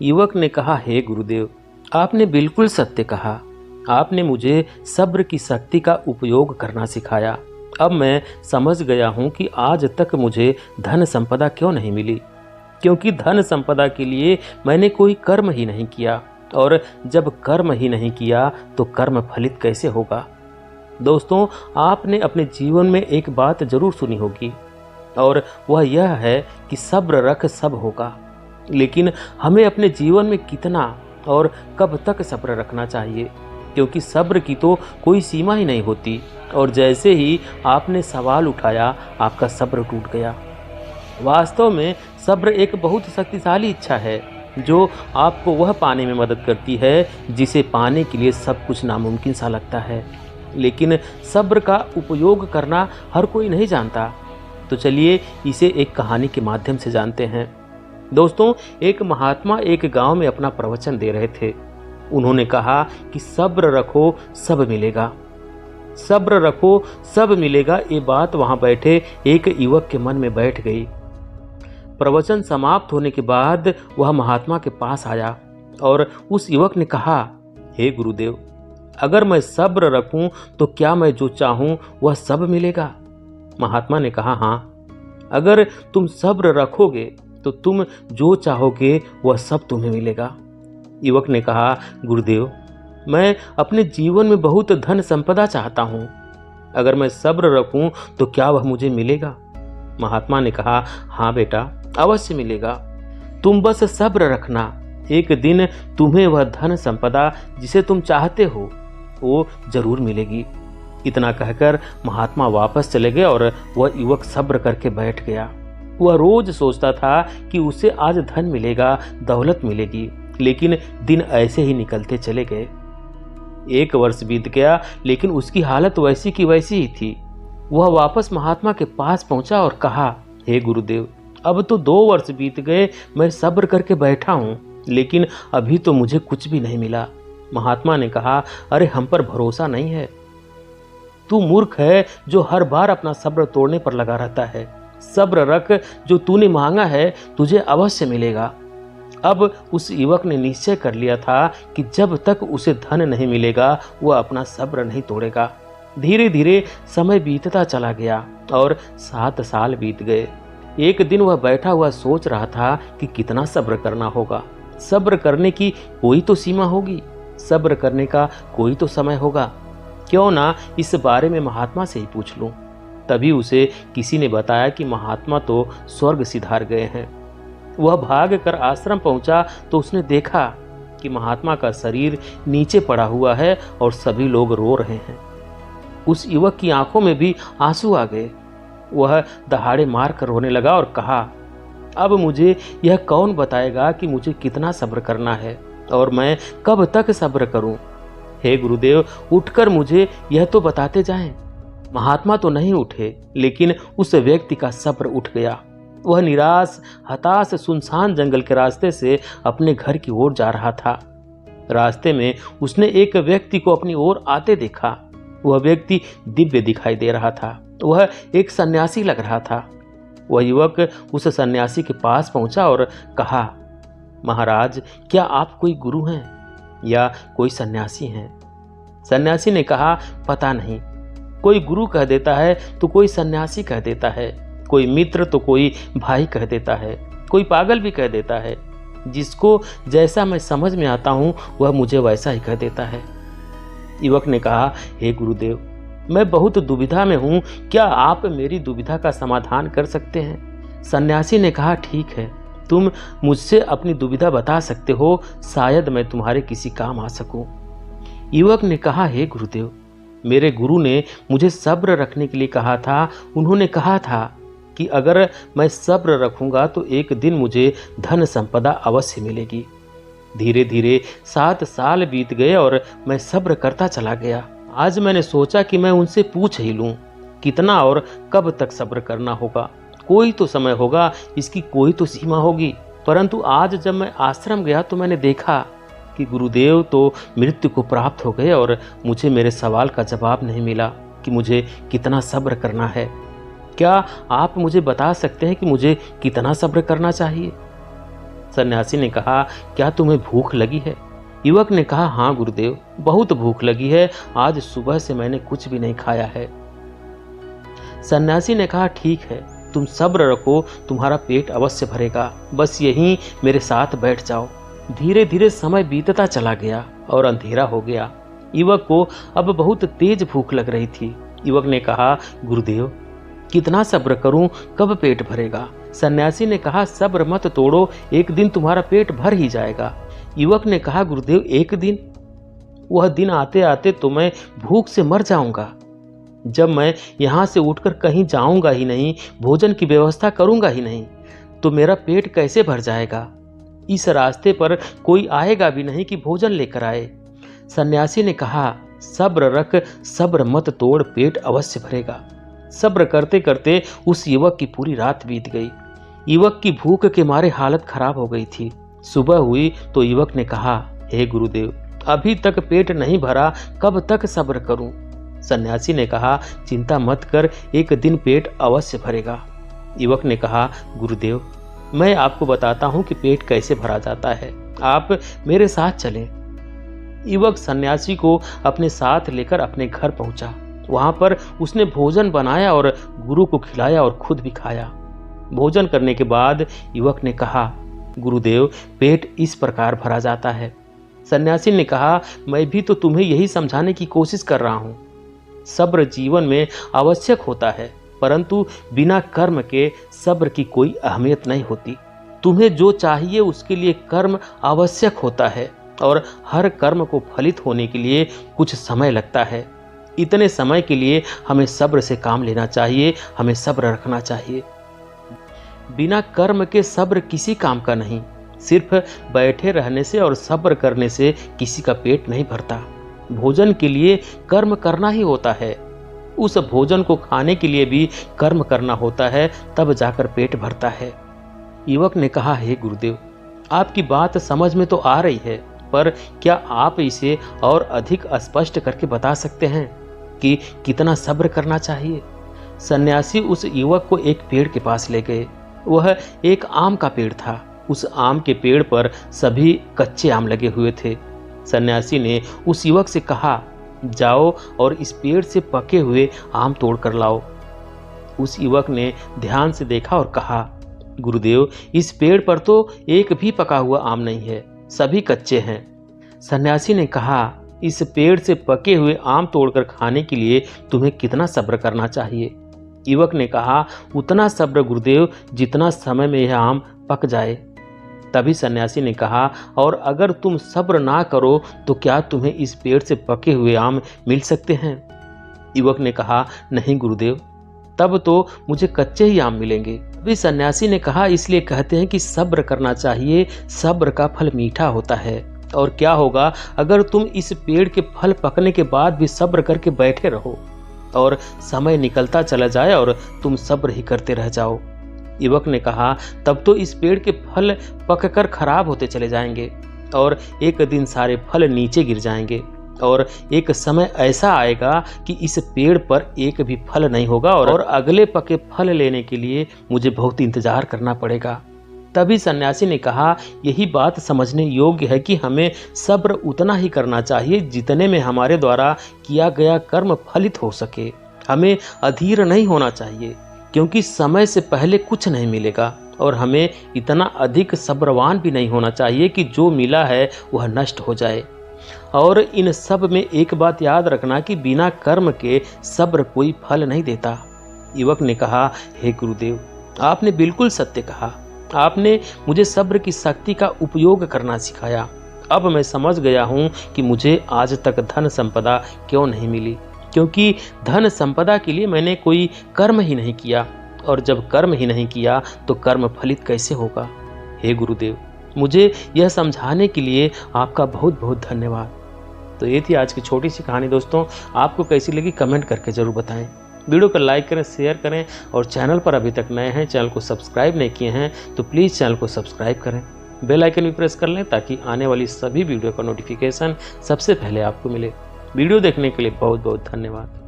युवक ने कहा, हे गुरुदेव, आपने बिल्कुल सत्य कहा। आपने मुझे सब्र की शक्ति का उपयोग करना सिखाया। अब मैं समझ गया हूँ कि आज तक मुझे धन संपदा क्यों नहीं मिली, क्योंकि धन संपदा के लिए मैंने कोई कर्म ही नहीं किया, और जब कर्म ही नहीं किया तो कर्म फलित कैसे होगा। दोस्तों, आपने अपने जीवन में एक बात जरूर सुनी होगी, और वह यह है कि सब्र रख सब होगा। लेकिन हमें अपने जीवन में कितना और कब तक सब्र रखना चाहिए, क्योंकि सब्र की तो कोई सीमा ही नहीं होती। और जैसे ही आपने सवाल उठाया, आपका सब्र टूट गया। वास्तव में सब्र एक बहुत शक्तिशाली इच्छा है, जो आपको वह पाने में मदद करती है जिसे पाने के लिए सब कुछ नामुमकिन सा लगता है। लेकिन सब्र का उपयोग करना हर कोई नहीं जानता। तो चलिए इसे एक कहानी के माध्यम से जानते हैं। दोस्तों, एक महात्मा एक गांव में अपना प्रवचन दे रहे थे। उन्होंने कहा कि सब्र रखो सब मिलेगा, सब्र रखो सब मिलेगा। ये बात वहां बैठे एक युवक के मन में बैठ गई। प्रवचन समाप्त होने के बाद वह महात्मा के पास आया और उस युवक ने कहा, हे गुरुदेव, अगर मैं सब्र रखूं तो क्या मैं जो चाहूं वह सब मिलेगा। महात्मा ने कहा, हाँ, अगर तुम सब्र रखोगे तो तुम जो चाहोगे वह सब तुम्हें मिलेगा। युवक ने कहा, गुरुदेव, मैं अपने जीवन में बहुत धन संपदा चाहता हूँ। अगर मैं सब्र रखूं तो क्या वह मुझे मिलेगा। महात्मा ने कहा, हाँ बेटा, अवश्य मिलेगा। तुम बस सब्र रखना, एक दिन तुम्हें वह धन संपदा जिसे तुम चाहते हो वो जरूर मिलेगी। इतना कहकर महात्मा वापस चले गए और वह युवक सब्र करके बैठ गया। वह रोज सोचता था कि उसे आज धन मिलेगा, दौलत मिलेगी, लेकिन दिन ऐसे ही निकलते चले गए। 1 वर्ष बीत गया, लेकिन उसकी हालत वैसी की वैसी ही थी। वह वापस महात्मा के पास पहुंचा और कहा, हे गुरुदेव, अब तो 2 वर्ष बीत गए, मैं सब्र करके बैठा हूं, लेकिन अभी तो मुझे कुछ भी नहीं मिला। महात्मा ने कहा, अरे हम पर भरोसा नहीं है। तू मूर्ख है जो हर बार अपना सब्र तोड़ने पर लगा रहता है। सब्र रख, जो तूने मांगा है तुझे अवश्य मिलेगा। अब उस युवक ने निश्चय कर लिया था कि जब तक उसे धन नहीं मिलेगा वह अपना सब्र नहीं तोड़ेगा। धीरे धीरे समय बीतता चला गया और 7 साल बीत गए। एक दिन वह बैठा हुआ सोच रहा था कि कितना सब्र करना होगा। सब्र करने की कोई तो सीमा होगी, सब्र करने का कोई तो समय होगा। क्यों ना इस बारे में महात्मा से ही पूछ लूं। तभी उसे किसी ने बताया कि महात्मा तो स्वर्ग सिधार गए हैं। वह भाग कर आश्रम पहुंचा तो उसने देखा कि महात्मा का शरीर नीचे पड़ा हुआ है और सभी लोग रो रहे हैं। उस युवक की आंखों में भी आंसू आ गए। वह दहाड़े मार कर रोने लगा और कहा, अब मुझे यह कौन बताएगा कि मुझे कितना सब्र करना है और मैं कब तक सब्र करूं। हे गुरुदेव, उठकर मुझे यह तो बताते जाएं। महात्मा तो नहीं उठे, लेकिन उस व्यक्ति का सब्र उठ गया। वह निराश, हताश, सुनसान जंगल के रास्ते से अपने घर की ओर जा रहा था। रास्ते में उसने एक व्यक्ति को अपनी ओर आते देखा। वह व्यक्ति दिव्य दिखाई दे रहा था। वह एक सन्यासी लग रहा था। वह युवक उस सन्यासी के पास पहुंचा और कहा, महाराज, क्या आप कोई गुरु हैं या कोई सन्यासी हैं। सन्यासी ने कहा, पता नहीं, कोई गुरु कह देता है तो कोई सन्यासी कह देता है, कोई मित्र तो कोई भाई कह देता है, कोई पागल भी कह देता है। जिसको जैसा मैं समझ में आता हूं वह मुझे वैसा ही कह देता है। युवक ने कहा, हे गुरुदेव, मैं बहुत दुविधा में हूं, क्या आप मेरी दुविधा का समाधान कर सकते हैं। सन्यासी ने कहा, ठीक है, तुम मुझसे अपनी दुविधा बता सकते हो, शायद मैं तुम्हारे किसी काम आ सकूं। युवक ने कहा, हे गुरुदेव, मेरे गुरु ने मुझे सब्र रखने के लिए कहा था। उन्होंने कहा था कि अगर मैं सब्र रखूंगा तो एक दिन मुझे धन संपदा अवश्य मिलेगी। धीरे धीरे 7 साल बीत गए और मैं सब्र करता चला गया। आज मैंने सोचा कि मैं उनसे पूछ ही लूं, कितना और कब तक सब्र करना होगा। कोई तो समय होगा, इसकी कोई तो सीमा होगी। परंतु आज जब मैं आश्रम गया तो मैंने देखा कि गुरुदेव तो मृत्यु को प्राप्त हो गए और मुझे मेरे सवाल का जवाब नहीं मिला कि मुझे कितना सब्र करना है। क्या आप मुझे बता सकते हैं कि मुझे कितना सब्र करना चाहिए। सन्यासी ने कहा, क्या तुम्हें भूख लगी है? युवक ने कहा, हाँ गुरुदेव, बहुत भूख लगी है, आज सुबह से मैंने कुछ भी नहीं खाया है। सन्यासी ने कहा, ठीक है, तुम सब्र रखो, तुम्हारा पेट अवश्य भरेगा, बस यहीं मेरे साथ बैठ जाओ। धीरे धीरे समय बीतता चला गया और अंधेरा हो गया। युवक को अब बहुत तेज भूख लग रही थी। युवक ने कहा, गुरुदेव, कितना सब्र करूं, कब पेट भरेगा? सन्यासी ने कहा, सब्र मत तोड़ो, एक दिन तुम्हारा पेट भर ही जाएगा। युवक ने कहा, गुरुदेव, एक दिन? वह दिन आते आते तो मैं भूख से मर जाऊंगा। जब मैं यहाँ से उठकर कहीं जाऊंगा ही नहीं, भोजन की व्यवस्था करूंगा ही नहीं, तो मेरा पेट कैसे भर जाएगा? इस रास्ते पर कोई आएगा भी नहीं कि भोजन लेकर आए। सन्यासी ने कहा, सब्र रख, सब्र मत तोड़, पेट अवश्य भरेगा। सब्र करते करते उस युवक की पूरी रात बीत गई। युवक की भूख के मारे हालत खराब हो गई थी। सुबह हुई तो युवक ने कहा, हे गुरुदेव, अभी तक पेट नहीं भरा, कब तक सब्र करूं? सन्यासी ने कहा, चिंता मत कर, एक दिन पेट अवश्य भरेगा। युवक ने कहा, गुरुदेव, मैं आपको बताता हूं कि पेट कैसे भरा जाता है, आप मेरे साथ चलें। युवक सन्यासी को अपने साथ लेकर अपने घर पहुंचा। वहां पर उसने भोजन बनाया और गुरु को खिलाया और खुद भी खाया। भोजन करने के बाद युवक ने कहा, गुरुदेव, पेट इस प्रकार भरा जाता है। सन्यासी ने कहा, मैं भी तो तुम्हें यही समझाने की कोशिश कर रहा हूं। सब्र जीवन में आवश्यक होता है, परंतु बिना कर्म के सब्र की कोई अहमियत नहीं होती। तुम्हें जो चाहिए उसके लिए कर्म आवश्यक होता है और हर कर्म को फलित होने के लिए कुछ समय लगता है। इतने समय के लिए हमें सब्र से काम लेना चाहिए, हमें सब्र रखना चाहिए। बिना कर्म के सब्र किसी काम का नहीं। सिर्फ बैठे रहने से और सब्र करने से किसी का पेट नहीं भरता। भोजन के लिए कर्म करना ही होता है। उस भोजन को खाने के लिए भी कर्म करना होता है, तब जाकर पेट भरता है। युवक ने कहा, हे गुरुदेव, आपकी बात समझ में तो आ रही है, पर क्या आप इसे और अधिक स्पष्ट करके बता सकते हैं कि कितना सब्र करना चाहिए? सन्यासी उस युवक को एक पेड़ के पास ले गए। वह एक आम का पेड़ था। उस आम के पेड़ पर सभी कच्चे आम लगे हुए थे। सन्यासी ने उस युवक से कहा, जाओ और इस पेड़ से पके हुए आम तोड़ कर लाओ। उस युवक ने ध्यान से देखा और कहा, गुरुदेव, इस पेड़ पर तो एक भी पका हुआ आम नहीं है, सभी कच्चे हैं। सन्यासी ने कहा, इस पेड़ से पके हुए आम तोड़कर खाने के लिए तुम्हें कितना सब्र करना चाहिए? युवक ने कहा, उतना सब्र गुरुदेव, जितना समय में यह आम पक जाए। तभी सन्यासी ने कहा, और अगर तुम सब्र ना करो तो क्या तुम्हें इस पेड़ से पके हुए आम मिल सकते हैं? युवक ने कहा, नहीं गुरुदेव, तब तो मुझे कच्चे ही आम मिलेंगे। तभी सन्यासी ने कहा, इसलिए कहते हैं कि सब्र करना चाहिए, सब्र का फल मीठा होता है। और क्या होगा अगर तुम इस पेड़ के फल पकने के बाद भी सब्र करके बैठे रहो और समय निकलता चला जाए और तुम सब्र ही करते रह जाओ? युवक ने कहा, तब तो इस पेड़ के फल पककर खराब होते चले जाएंगे और एक दिन सारे फल नीचे गिर जाएंगे और एक समय ऐसा आएगा कि इस पेड़ पर एक भी फल नहीं होगा और अगले पके फल लेने के लिए मुझे बहुत इंतजार करना पड़ेगा। तभी सन्यासी ने कहा, यही बात समझने योग्य है कि हमें सब्र उतना ही करना चाहिए जितने में हमारे द्वारा किया गया कर्म फलित हो सके। हमें अधीर नहीं होना चाहिए, क्योंकि समय से पहले कुछ नहीं मिलेगा, और हमें इतना अधिक सब्रवान भी नहीं होना चाहिए कि जो मिला है वह नष्ट हो जाए। और इन सब में एक बात याद रखना कि बिना कर्म के सब्र कोई फल नहीं देता। युवक ने कहा, हे गुरुदेव, आपने बिल्कुल सत्य कहा। आपने मुझे सब्र की शक्ति का उपयोग करना सिखाया। अब मैं समझ गया हूँ कि मुझे आज तक धन संपदा क्यों नहीं मिली, क्योंकि धन संपदा के लिए मैंने कोई कर्म ही नहीं किया, और जब कर्म ही नहीं किया तो कर्म फलित कैसे होगा? हे गुरुदेव, मुझे यह समझाने के लिए आपका बहुत बहुत धन्यवाद। तो ये थी आज की छोटी सी कहानी दोस्तों। आपको कैसी लगी कमेंट करके ज़रूर बताएं। वीडियो को लाइक करें, शेयर करें, और चैनल पर अभी तक नए हैं, चैनल को सब्सक्राइब नहीं किए हैं तो प्लीज़ चैनल को सब्सक्राइब करें। बेल आइकन भी प्रेस कर लें ताकि आने वाली सभी वीडियो का नोटिफिकेशन सबसे पहले आपको मिले। वीडियो देखने के लिए बहुत बहुत धन्यवाद।